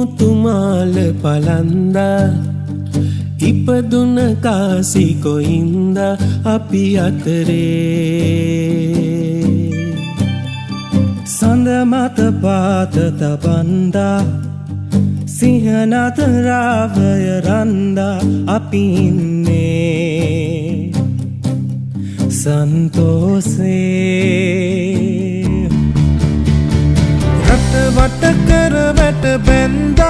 මුතුමාල පලන්ද ඉපදුන කාසි කොයින්ද අපි අතරේ සඳ මත පාත තබන්දා සිහනත රාවය රන්දා අපි ඉන්නේ සන්තෝසේ රට වට කර වැට බැන්ද